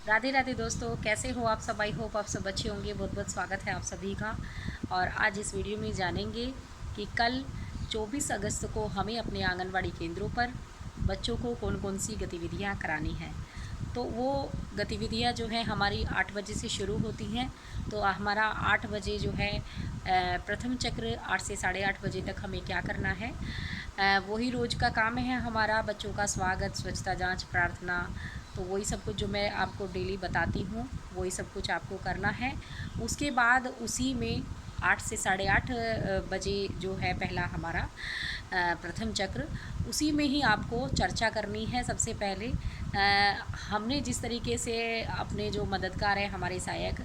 राधे राधे दोस्तों, कैसे हो आप सब। आई होप आप सब अच्छे होंगे। बहुत बहुत स्वागत है आप सभी का। और आज इस वीडियो में जानेंगे कि कल 24 अगस्त को हमें अपने आंगनवाड़ी केंद्रों पर बच्चों को कौन कौन सी गतिविधियां करानी हैं। तो वो गतिविधियां जो है हमारी 8 बजे से शुरू होती हैं। तो हमारा 8 बजे जो है प्रथम चक्र, 8 से 8:30 बजे तक हमें क्या करना है, वही रोज़ का काम है हमारा। बच्चों का स्वागत, स्वच्छता जांच, प्रार्थना, तो वही सब कुछ जो मैं आपको डेली बताती हूँ वही सब कुछ आपको करना है। उसके बाद उसी में 8 से 8:30 बजे जो है पहला हमारा प्रथम चक्र, उसी में ही आपको चर्चा करनी है। सबसे पहले हमने जिस तरीके से अपने जो मददगार हैं हमारे सहायक,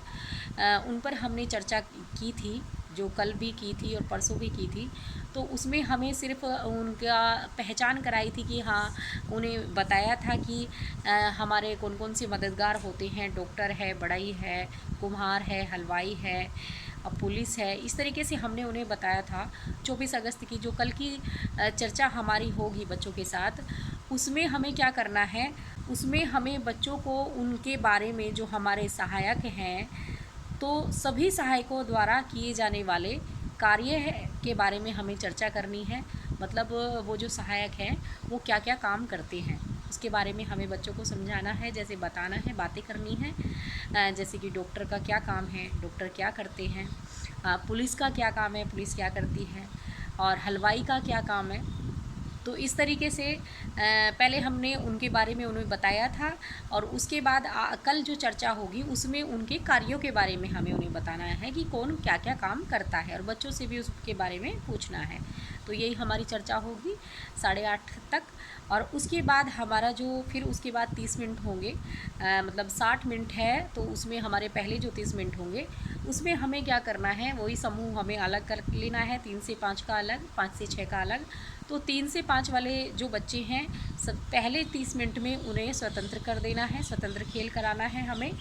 उन पर हमने चर्चा की थी, जो कल भी की थी और परसों भी की थी। तो उसमें हमें सिर्फ उनका पहचान कराई थी कि हाँ, उन्हें बताया था कि हमारे कौन कौन से मददगार होते हैं। डॉक्टर है, बढ़ई है, कुम्हार है, हलवाई है, पुलिस है। इस तरीके से हमने उन्हें बताया था। 24 अगस्त की जो कल की चर्चा हमारी होगी बच्चों के साथ, उसमें हमें क्या करना है, उसमें हमें बच्चों को उनके बारे में, जो हमारे सहायक हैं, तो सभी सहायकों द्वारा किए जाने वाले कार्य के बारे में हमें चर्चा करनी है। मतलब वो जो सहायक हैं वो क्या क्या काम करते हैं उसके बारे में हमें बच्चों को समझाना है, जैसे बताना है, बातें करनी है। जैसे कि डॉक्टर का क्या काम है, डॉक्टर क्या करते हैं, पुलिस का क्या काम है, पुलिस क्या करती है, और हलवाई का क्या काम है। तो इस तरीके से पहले हमने उनके बारे में उन्हें बताया था। और उसके बाद कल जो चर्चा होगी उसमें उनके कार्यों के बारे में हमें उन्हें बताना है कि कौन क्या क्या काम करता है, और बच्चों से भी उसके बारे में पूछना है। तो यही हमारी चर्चा होगी 8:30 तक। और उसके बाद हमारा जो फिर उसके बाद 30 मिनट होंगे, मतलब 60 मिनट है, तो उसमें हमारे पहले जो 30 मिनट होंगे उसमें हमें क्या करना है, वही समूह हमें अलग कर लेना है। 3 से 5 का अलग, 5 से 6 का अलग। तो 3 से 5 वाले जो बच्चे हैं, सब पहले 30 मिनट में उन्हें स्वतंत्र कर देना है, स्वतंत्र खेल कराना है हमें।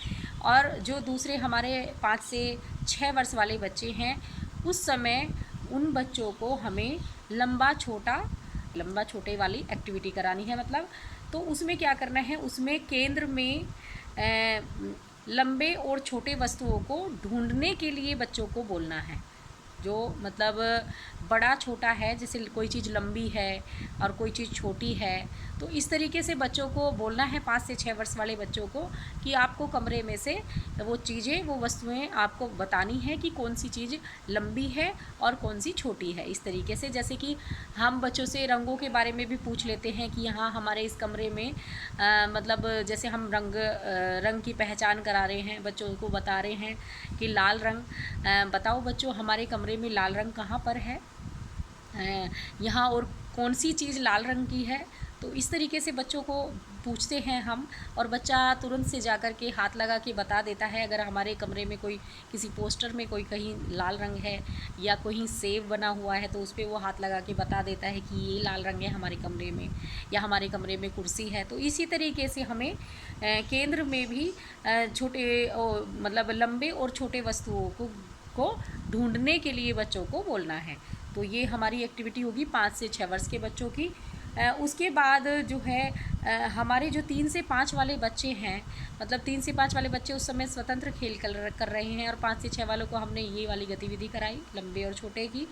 और जो दूसरे हमारे 5 से 6 वर्ष वाले बच्चे हैं, उस समय उन बच्चों को हमें लंबा छोटे वाली एक्टिविटी करानी है। मतलब तो उसमें क्या करना है, उसमें केंद्र में लंबे और छोटे वस्तुओं को ढूंढने के लिए बच्चों को बोलना है। जो मतलब बड़ा छोटा है, जैसे कोई चीज़ लंबी है और कोई चीज़ छोटी है, तो इस तरीके से बच्चों को बोलना है, 5 से 6 वर्ष वाले बच्चों को, कि आपको कमरे में से वो चीज़ें, वो वस्तुएं आपको बतानी है कि कौन सी चीज़ लंबी है और कौन सी छोटी है। इस तरीके से जैसे कि हम बच्चों से रंगों के बारे में भी पूछ लेते हैं कि यहाँ हमारे इस कमरे में मतलब जैसे हम रंग की पहचान करा रहे हैं, बच्चों को बता रहे हैं कि लाल रंग, बताओ बच्चों हमारे कमरे में लाल रंग कहाँ पर है, यहाँ और कौन सी चीज़ लाल रंग की है। तो इस तरीके से बच्चों को पूछते हैं हम, और बच्चा तुरंत से जाकर के हाथ लगा के बता देता है। अगर हमारे कमरे में कोई, किसी पोस्टर में कोई कहीं लाल रंग है या कहीं सेब बना हुआ है, तो उस पर वो हाथ लगा के बता देता है कि ये लाल रंग है हमारे कमरे में, या हमारे कमरे में कुर्सी है। तो इसी तरीके से हमें केंद्र में भी छोटे मतलब लंबे और छोटे वस्तुओं को ढूंढने के लिए बच्चों को बोलना है। तो ये हमारी एक्टिविटी होगी 5 से 6 वर्ष के बच्चों की। उसके बाद जो है हमारे जो 3 से 5 वाले बच्चे हैं, मतलब 3 से 5 वाले बच्चे उस समय स्वतंत्र खेल कर रहे हैं, और 5 से 6 वालों को हमने ये वाली गतिविधि कराई, लंबे और छोटे की।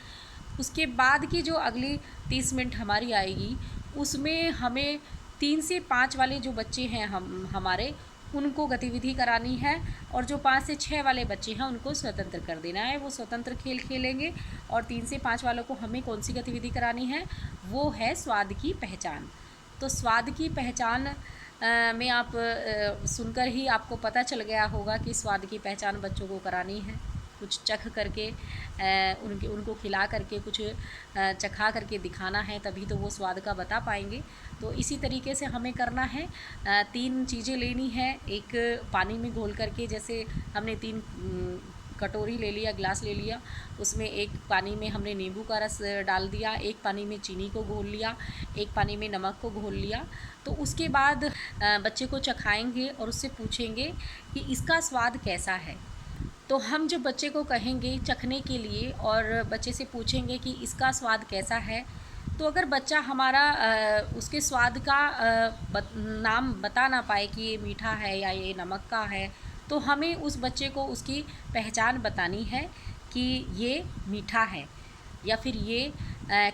उसके बाद की जो अगली 30 मिनट हमारी आएगी, उसमें हमें 3 से 5 वाले जो बच्चे हैं हमारे, उनको गतिविधि करानी है। और जो 5 से 6 वाले बच्चे हैं उनको स्वतंत्र कर देना है, वो स्वतंत्र खेल खेलेंगे। और 3 से 5 वालों को हमें कौन सी गतिविधि करानी है, वो है स्वाद की पहचान। तो स्वाद की पहचान में आप सुनकर ही आपको पता चल गया होगा कि स्वाद की पहचान बच्चों को करानी है। कुछ चख करके उनको खिला करके, कुछ चखा करके दिखाना है, तभी तो वो स्वाद का बता पाएंगे। तो इसी तरीके से हमें करना है। 3 चीज़ें लेनी है। एक पानी में घोल करके, जैसे हमने 3 कटोरी ले लिया, ग्लास ले लिया, उसमें एक पानी में हमने नींबू का रस डाल दिया, एक पानी में चीनी को घोल लिया, एक पानी में नमक को घोल लिया। तो उसके बाद बच्चे को चखाएंगे और उससे पूछेंगे कि इसका स्वाद कैसा है। तो हम जब बच्चे को कहेंगे चखने के लिए और बच्चे से पूछेंगे कि इसका स्वाद कैसा है, तो अगर बच्चा हमारा उसके स्वाद का नाम बता ना पाए कि ये मीठा है या ये नमक का है, तो हमें उस बच्चे को उसकी पहचान बतानी है कि ये मीठा है या फिर ये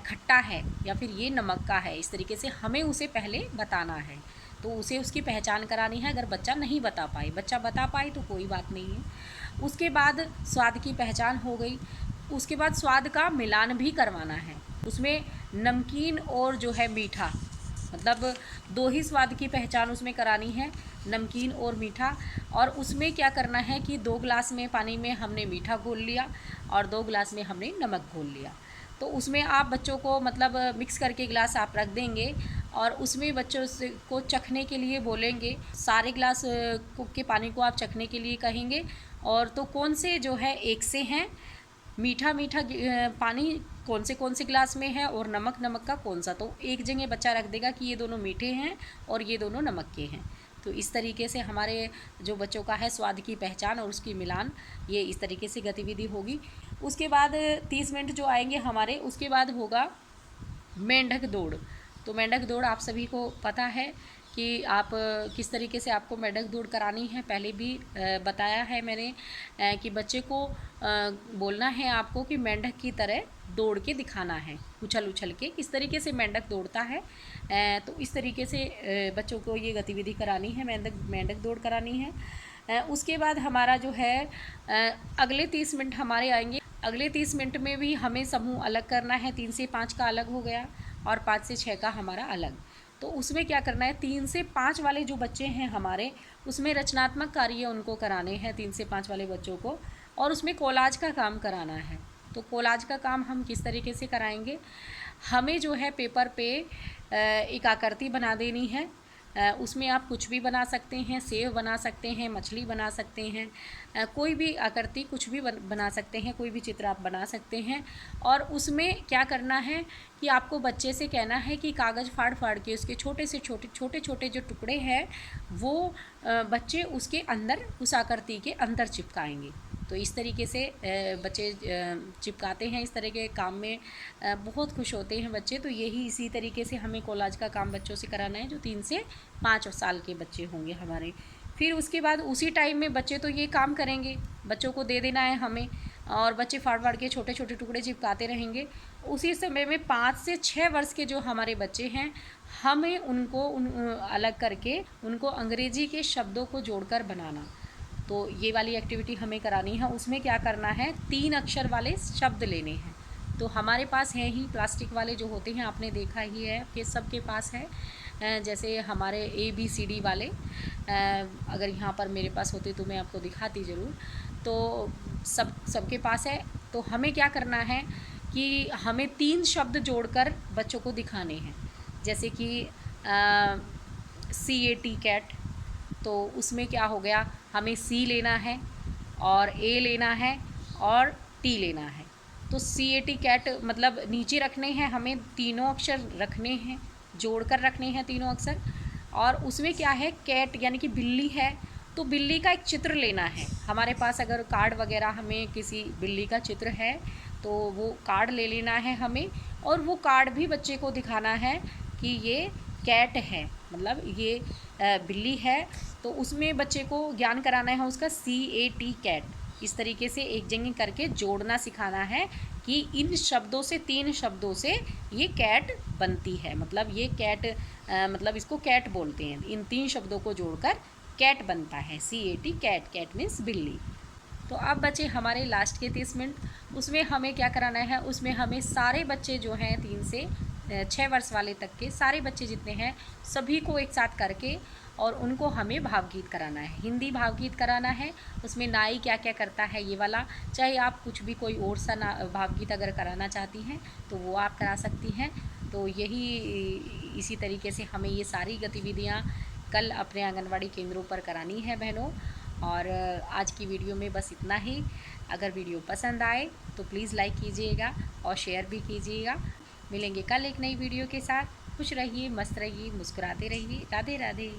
खट्टा है या फिर ये नमक का है। इस तरीके से हमें उसे पहले बताना है, तो उसे उसकी पहचान करानी है। अगर बच्चा नहीं बता पाए, बच्चा बता पाए तो कोई बात नहीं है। उसके बाद स्वाद की पहचान हो गई, उसके बाद स्वाद का मिलान भी करवाना है। उसमें नमकीन और जो है मीठा, मतलब दो ही स्वाद की पहचान उसमें करानी है, नमकीन और मीठा। और उसमें क्या करना है कि 2 गिलास में पानी में हमने मीठा घोल लिया और 2 गिलास में हमने नमक घोल लिया। तो उसमें आप बच्चों को मतलब मिक्स करके गिलास आप रख देंगे और उसमें बच्चों से को चखने के लिए बोलेंगे। सारे गिलास के पानी को आप चखने के लिए कहेंगे। और तो कौन से जो है एक से हैं, मीठा पानी कौन से गिलास में है और नमक का कौन सा, तो एक जगह बच्चा रख देगा कि ये दोनों मीठे हैं और ये दोनों नमक के हैं। तो इस तरीके से हमारे जो बच्चों का है स्वाद की पहचान और उसकी मिलान, ये इस तरीके से गतिविधि होगी। उसके बाद 30 मिनट जो आएंगे हमारे, उसके बाद होगा मेंढक दौड़। तो मेंढक दौड़ आप सभी को पता है कि आप किस तरीके से आपको मेंढक दौड़ करानी है। पहले भी बताया है मैंने कि बच्चे को बोलना है आपको कि मेंढक की तरह दौड़ के दिखाना है, उछल उछल के किस तरीके से मेंढक दौड़ता है। तो इस तरीके से बच्चों को ये गतिविधि करानी है, मेंढक दौड़ करानी है। उसके बाद हमारा जो है अगले 30 मिनट हमारे आएंगे। अगले 30 मिनट में भी हमें समूह अलग करना है। 3 से 5 का अलग हो गया और 5 से 6 का हमारा अलग। तो उसमें क्या करना है, 3 से 5 वाले जो बच्चे हैं हमारे, उसमें रचनात्मक कार्य उनको कराने हैं 3 से 5 वाले बच्चों को, और उसमें कोलाज का काम कराना है। तो कोलाज का काम हम किस तरीके से कराएंगे, हमें जो है पेपर पे एक आकृति बना देनी है। उसमें आप कुछ भी बना सकते हैं, सेव बना सकते हैं, मछली बना सकते हैं, कोई भी आकृति कुछ भी बना सकते हैं, कोई भी चित्र आप बना सकते हैं। और उसमें क्या करना है कि आपको बच्चे से कहना है कि कागज़ फाड़ फाड़ के उसके छोटे छोटे जो टुकड़े हैं वो बच्चे उसके अंदर, उस आकृति के अंदर चिपकाएंगे। तो इस तरीके से बच्चे चिपकाते हैं। इस तरह के काम में बहुत खुश होते हैं बच्चे। तो यही इसी तरीके से हमें कोलाज का काम बच्चों से कराना है जो 3 से 5 साल के बच्चे होंगे हमारे। फिर उसके बाद उसी टाइम में बच्चे तो ये काम करेंगे, बच्चों को दे देना है हमें, और बच्चे फाड़ फाड़ के छोटे छोटे टुकड़े चिपकाते रहेंगे। उसी समय में 5 से 6 वर्ष के जो हमारे बच्चे हैं, हमें उनको अलग करके उनको अंग्रेजी के शब्दों को जोड़कर बनाना। तो ये वाली एक्टिविटी हमें करानी है। उसमें क्या करना है, 3 अक्षर वाले शब्द लेने हैं। तो हमारे पास है ही प्लास्टिक वाले जो होते हैं, आपने देखा ही है कि सबके पास है। जैसे हमारे ABCD वाले, अगर यहाँ पर मेरे पास होते तो मैं आपको दिखाती ज़रूर। तो सबके पास है। तो हमें क्या करना है कि हमें 3 शब्द जोड़कर बच्चों को दिखाने हैं। जैसे कि CAT कैट, तो उसमें क्या हो गया, हमें C लेना है और A लेना है और T लेना है। तो CAT कैट मतलब नीचे रखने हैं, हमें तीनों अक्षर रखने हैं, जोड़कर रखने हैं तीनों अक्षर। और उसमें क्या है, कैट यानी कि बिल्ली है, तो बिल्ली का एक चित्र लेना है। हमारे पास अगर कार्ड वगैरह हमें किसी बिल्ली का चित्र है तो वो कार्ड ले लेना है हमें, और वो कार्ड भी बच्चे को दिखाना है कि ये कैट है, मतलब ये बिल्ली है। तो उसमें बच्चे को ज्ञान कराना है उसका CAT कैट। इस तरीके से एक जगह करके जोड़ना सिखाना है कि इन शब्दों से, 3 शब्दों से ये कैट बनती है, मतलब ये कैट मतलब इसको कैट बोलते हैं। इन 3 शब्दों को जोड़कर कैट बनता है, CAT कैट, कैट मीन्स बिल्ली। तो अब बचे हमारे लास्ट के 30 मिनट, उसमें हमें क्या कराना है, उसमें हमें सारे बच्चे जो हैं 3 से 6 वर्ष वाले तक के सारे बच्चे जितने हैं सभी को एक साथ करके और उनको हमें भावगीत कराना है, हिंदी भावगीत कराना है। उसमें नाई क्या क्या करता है ये वाला, चाहे आप कुछ भी कोई और सा भावगीत अगर कराना चाहती हैं तो वो आप करा सकती हैं। तो यही इसी तरीके से हमें ये सारी गतिविधियाँ कल अपने आंगनवाड़ी केंद्रों पर करानी है बहनों। और आज की वीडियो में बस इतना ही। अगर वीडियो पसंद आए तो प्लीज़ लाइक कीजिएगा और शेयर भी कीजिएगा। मिलेंगे कल एक नई वीडियो के साथ। खुश रहिए, मस्त रहिए, मुस्कुराते रहिए। राधे राधे।